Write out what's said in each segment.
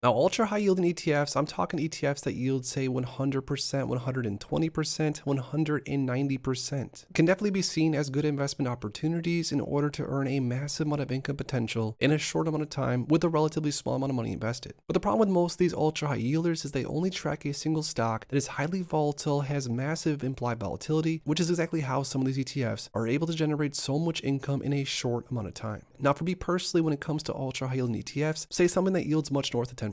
Now, ultra high yielding ETFs, I'm talking ETFs that yield, say, 100%, 120%, 190%, can definitely be seen as good investment opportunities in order to earn a massive amount of income potential in a short amount of time with a relatively small amount of money invested. But the problem with most of these ultra high yielders is they only track a single stock that is highly volatile, has massive implied volatility, which is exactly how some of these ETFs are able to generate so much income in a short amount of time. Now, for me personally, when it comes to ultra high yielding ETFs, say something that yields much north of 10%,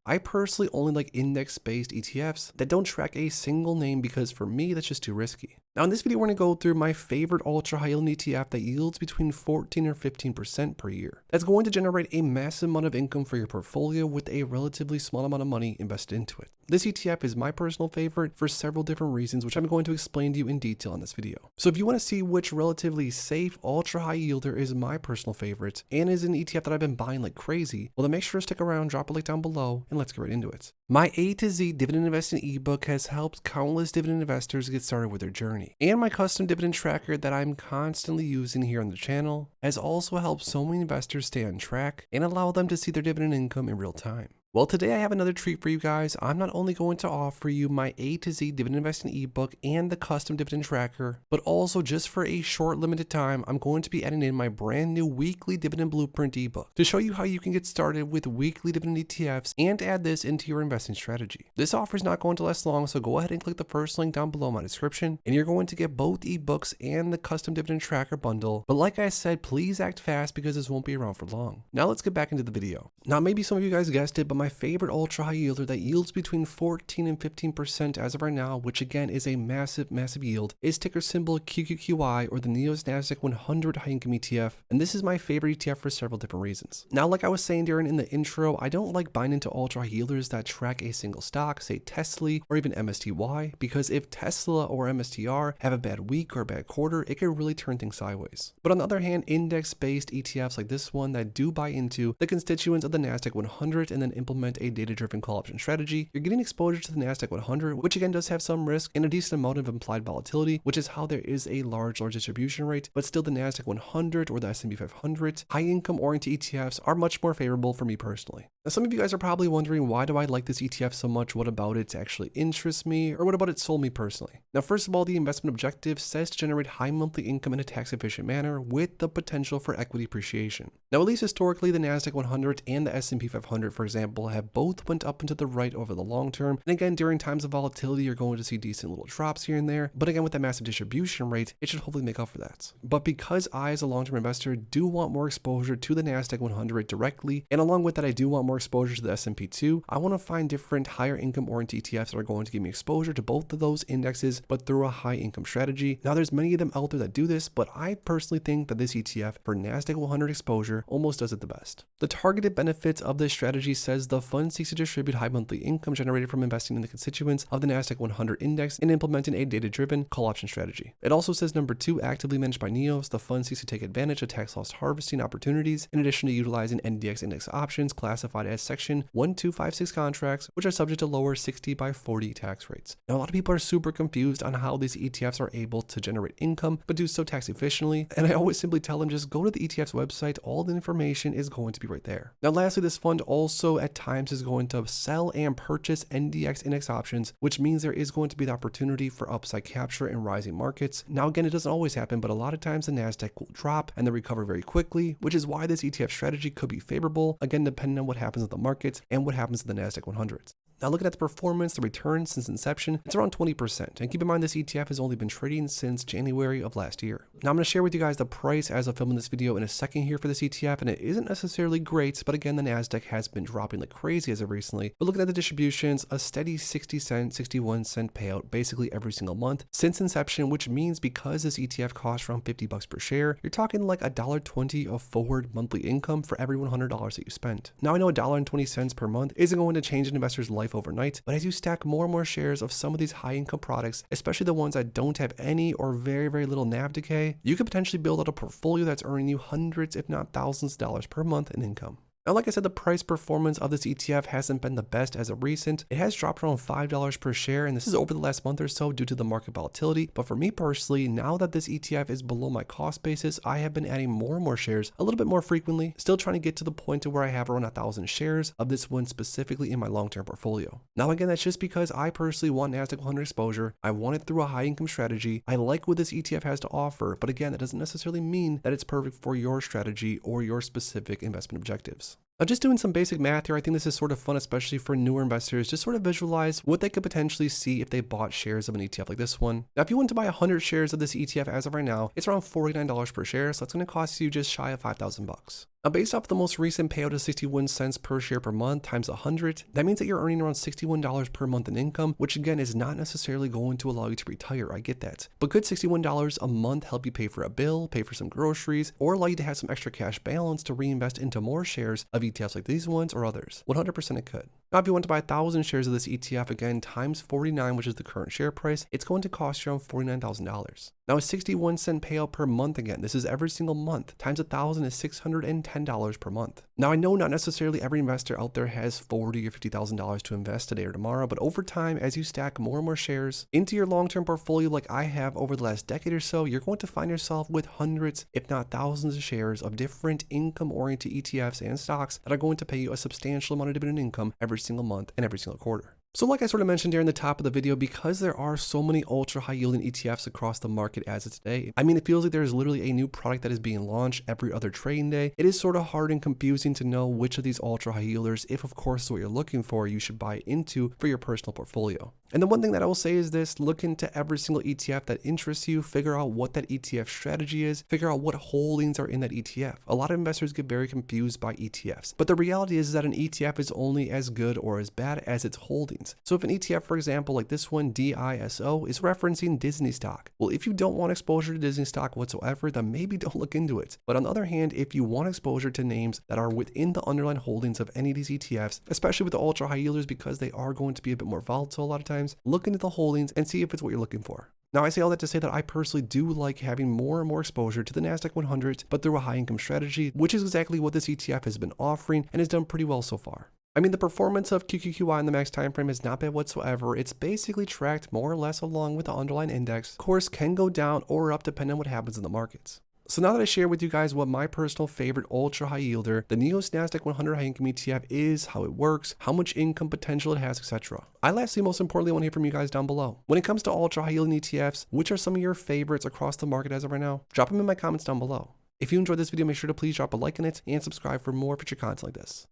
I personally only like index-based ETFs that don't track a single name because for me, that's just too risky. Now in this video, we're going to go through my favorite ultra high yielding ETF that yields between 14 or 15% per year. That's going to generate a massive amount of income for your portfolio with a relatively small amount of money invested into it. This ETF is my personal favorite for several different reasons, which I'm going to explain to you in detail in this video. So if you want to see which relatively safe ultra high yielder is my personal favorite and is an ETF that I've been buying like crazy, well then make sure to stick around, drop a link down below, and let's get right into it. My A to Z dividend investing ebook has helped countless dividend investors get started with their journey. And my custom dividend tracker that I'm constantly using here on the channel has also helped so many investors stay on track and allow them to see their dividend income in real time. Well, today I have another treat for you guys. I'm not only going to offer you my A to Z dividend investing ebook and the custom dividend tracker, but also just for a short limited time, I'm going to be adding in my brand new weekly dividend blueprint ebook to show you how you can get started with weekly dividend ETFs and add this into your investing strategy. This offer is not going to last long, so go ahead and click the first link down below in my description, and you're going to get both ebooks and the custom dividend tracker bundle. But like I said, please act fast because this won't be around for long. Now let's get back into the video. Now maybe some of you guys guessed it, but my favorite ultra high yielder that yields between 14 and 15% as of right now, which again is a massive yield, is ticker symbol QQQI, or the Nasdaq 100 high income ETF. And this is my favorite ETF for several different reasons. Now, like I was saying during in the intro, I don't like buying into ultra high yielders that track a single stock, say Tesla or even MSTY, because if Tesla or MSTR have a bad week or a bad quarter, it can really turn things sideways. But on the other hand, index-based ETFs like this one that do buy into the constituents of the Nasdaq 100 and then implement a data-driven call option strategy, you're getting exposure to the Nasdaq 100, which again does have some risk and a decent amount of implied volatility, which is how there is a large distribution rate, but still the Nasdaq 100 or the S&P 500, high income oriented ETFs are much more favorable for me personally. Now, some of you guys are probably wondering, why do I like this ETF so much? What about it actually interests me? Or what about it sold me personally? Now, first of all, the investment objective says to generate high monthly income in a tax efficient manner with the potential for equity appreciation. Now, at least historically, the Nasdaq 100 and the S&P 500, for example, have both went up and to the right over the long term. And again, during times of volatility, you're going to see decent little drops here and there. But again, with that massive distribution rate, it should hopefully make up for that. But because I, as a long-term investor, do want more exposure to the Nasdaq 100 directly, and along with that, I do want more exposure to the S&P too, I want to find different higher income oriented ETFs that are going to give me exposure to both of those indexes, but through a high income strategy. Now, there's many of them out there that do this, but I personally think that this ETF for Nasdaq 100 exposure almost does it the best. The targeted benefits of this strategy says the fund seeks to distribute high monthly income generated from investing in the constituents of the Nasdaq 100 index and implementing a data-driven call option strategy. It also says number 2, actively managed by NEOs, the fund seeks to take advantage of tax loss harvesting opportunities in addition to utilizing NDX index options classified as Section 1256 contracts, which are subject to lower 60/40 tax rates. Now, a lot of people are super confused on how these ETFs are able to generate income, but do so tax efficiently. And I always simply tell them, just go to the ETF's website. All the information is going to be right there. Now, lastly, this fund also at times is going to sell and purchase NDX index options, which means there is going to be the opportunity for upside capture in rising markets. Now, again, it doesn't always happen, but a lot of times the Nasdaq will drop and then recover very quickly, which is why this ETF strategy could be favorable, again, depending on what happens with the markets and what happens to the Nasdaq 100. Now, looking at the performance, the return since inception, it's around 20%. And keep in mind, this ETF has only been trading since January of last year. Now, I'm going to share with you guys the price as of filming this video in a second here for this ETF, and it isn't necessarily great, but again, the Nasdaq has been dropping like crazy as of recently. But looking at the distributions, a steady 60 cent, 61 cent payout basically every single month since inception, which means because this ETF costs around $50 per share, you're talking like $1.20 of forward monthly income for every $100 that you spend. Now, I know $1.20 per month isn't going to change an investor's life overnight, but as you stack more and more shares of some of these high income products, especially the ones that don't have any or very little NAV decay, you could potentially build out a portfolio that's earning you hundreds if not thousands of dollars per month in income. Now, like I said, the price performance of this ETF hasn't been the best as of recent. It has dropped around $5 per share, and this is over the last month or so due to the market volatility. But for me personally, now that this ETF is below my cost basis, I have been adding more and more shares a little bit more frequently, still trying to get to the point to where I have around 1,000 shares of this one specifically in my long-term portfolio. Now, again, that's just because I personally want NASDAQ 100 exposure. I want it through a high income strategy. I like what this ETF has to offer, but again, that doesn't necessarily mean that it's perfect for your strategy or your specific investment objectives. Now, just doing some basic math here, I think this is sort of fun, especially for newer investors, just sort of visualize what they could potentially see if they bought shares of an ETF like this one. Now, if you want to buy 100 shares of this ETF as of right now, it's around $49 per share, so it's going to cost you just shy of $5,000. Now, based off the most recent payout of 61 cents per share per month times 100, that means that you're earning around $61 per month in income, which again is not necessarily going to allow you to retire. I get that. But could $61 a month help you pay for a bill, pay for some groceries, or allow you to have some extra cash balance to reinvest into more shares of ETFs like these ones or others? 100% it could. Now, if you want to buy 1,000 shares of this ETF, again, times 49, which is the current share price, it's going to cost you around $49,000. Now, a 61 cent payout per month, again, this is every single month, times 1,000 is $610 per month. Now, I know not necessarily every investor out there has $40,000 or $50,000 to invest today or tomorrow, but over time, as you stack more and more shares into your long-term portfolio like I have over the last decade or so, you're going to find yourself with hundreds, if not thousands of shares of different income-oriented ETFs and stocks that are going to pay you a substantial amount of dividend income every single month and every single quarter. So like I sort of mentioned there in the top of the video, because there are so many ultra high yielding ETFs across the market as of today, I mean, it feels like there is literally a new product that is being launched every other trading day. It is sort of hard and confusing to know which of these ultra high yielders, if of course what you're looking for, you should buy into for your personal portfolio. And the one thing that I will say is this: look into every single ETF that interests you, figure out what that ETF strategy is, figure out what holdings are in that ETF. A lot of investors get very confused by ETFs, but the reality is that an ETF is only as good or as bad as its holdings. So if an ETF, for example, like this one, DISO, is referencing Disney stock, well, if you don't want exposure to Disney stock whatsoever, then maybe don't look into it. But on the other hand, if you want exposure to names that are within the underlying holdings of any of these ETFs, especially with the ultra high yielders, because they are going to be a bit more volatile a lot of times, look into the holdings and see if it's what you're looking for. Now, I say all that to say that I personally do like having more and more exposure to the NASDAQ 100, but through a high income strategy, which is exactly what this ETF has been offering and has done pretty well so far. I mean, the performance of QQQI in the max time frame is not bad whatsoever. It's basically tracked more or less along with the underlying index. Of course, can go down or up depending on what happens in the markets. So now that I share with you guys what my personal favorite ultra high yielder, the NEOS NASDAQ 100 high income ETF is, how it works, how much income potential it has, etc. I lastly, most importantly, want to hear from you guys down below. When it comes to ultra high yielding ETFs, which are some of your favorites across the market as of right now? Drop them in my comments down below. If you enjoyed this video, make sure to please drop a like on it and subscribe for more future content like this.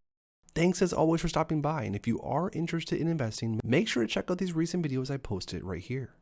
Thanks as always for stopping by, and if you are interested in investing, make sure to check out these recent videos I posted right here.